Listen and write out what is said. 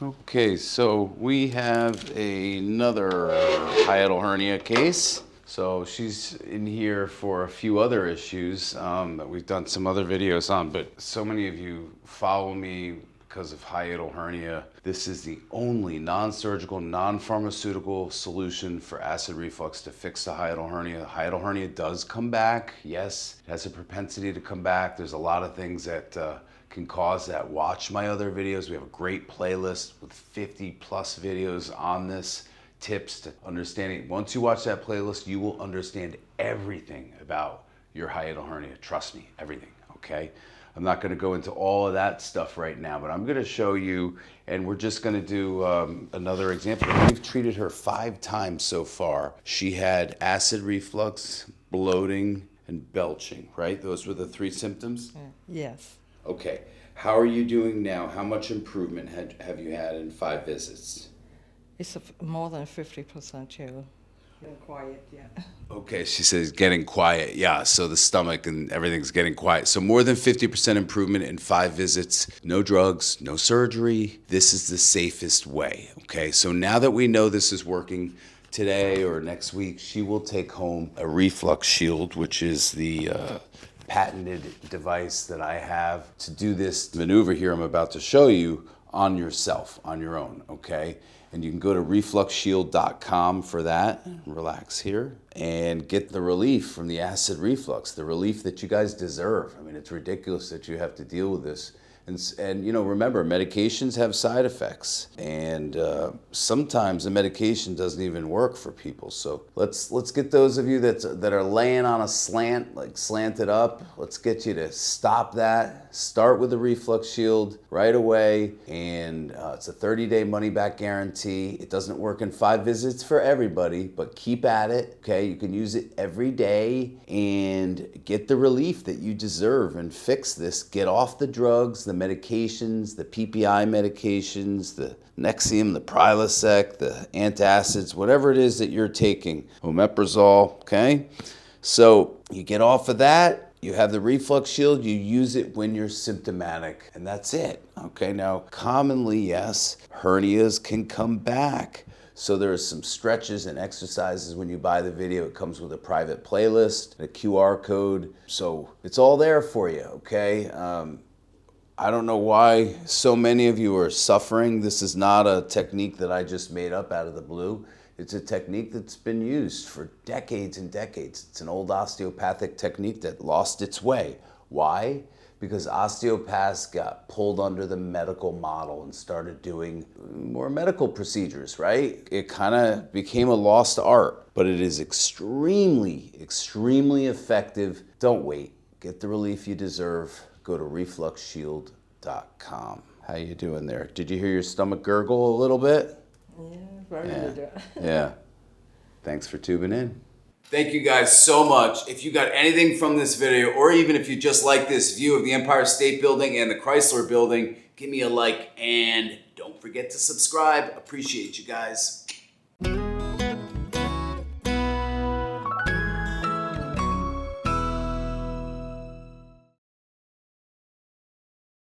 Okay, so we have another hiatal hernia case. So she's in here for a few other issues that we've done some other videos on, but so many of you follow me because of hiatal hernia. This is the only non-surgical, non-pharmaceutical solution for acid reflux to fix the hiatal hernia. The hiatal hernia does come back. Yes, it has a propensity to come back. There's a lot of things that can cause that. Watch my other videos. We have a great playlist with 50 plus videos on this, tips to understanding. Once you watch that playlist, you will understand everything about your hiatal hernia. Trust me, everything, okay? I'm not gonna go into all of that stuff right now, but I'm gonna show you, and we're just gonna do another example. We've treated her 5 times so far. She had acid reflux, bloating, and belching, right? Those were the 3 symptoms? Yes. Okay, how are you doing now? How much improvement have you had in 5 visits? It's more than 50% too. Getting quiet, yeah. Okay, she says getting quiet. Yeah, so the stomach and everything's getting quiet. So more than 50% improvement in 5 visits. No drugs, no surgery. This is the safest way, okay? So now that we know this is working, today or next week, she will take home a reflux shield, which is the patented device that I have to do this maneuver here I'm about to show you on yourself, on your own, okay? And you can go to refluxshield.com for that. Relax here and get the relief from the acid reflux, the relief that you guys deserve. I mean, it's ridiculous that you have to deal with this. And you know, remember, medications have side effects, and sometimes the medication doesn't even work for people. So let's get those of you that are laying on a slant, like slanted up. Let's get you to stop that. Start with the Reflux Shield right away, and it's a 30-day money-back guarantee. It doesn't work in 5 visits for everybody, but keep at it. Okay, you can use it every day and get the relief that you deserve and fix this. Get off the drugs, the medications, the PPI medications, the Nexium, the Prilosec, the antacids, whatever it is that you're taking, omeprazole, okay? So you get off of that, you have the Reflux Shield, you use it when you're symptomatic, and that's it, okay? Now, commonly, yes, hernias can come back. So there are some stretches and exercises when you buy the video. It comes with a private playlist, a QR code. So it's all there for you, okay? I don't know why so many of you are suffering. This is not a technique that I just made up out of the blue. It's a technique that's been used for decades and decades. It's an old osteopathic technique that lost its way. Why? Because osteopaths got pulled under the medical model and started doing more medical procedures, right? It kind of became a lost art, but it is extremely, extremely effective. Don't wait. Get the relief you deserve. Go to refluxshield.com. How you doing there? Did you hear your stomach gurgle a little bit? Yeah, very good. Yeah. Thanks for tuning in. Thank you guys so much. If you got anything from this video, or even if you just like this view of the Empire State Building and the Chrysler Building, give me a like and don't forget to subscribe. Appreciate you guys.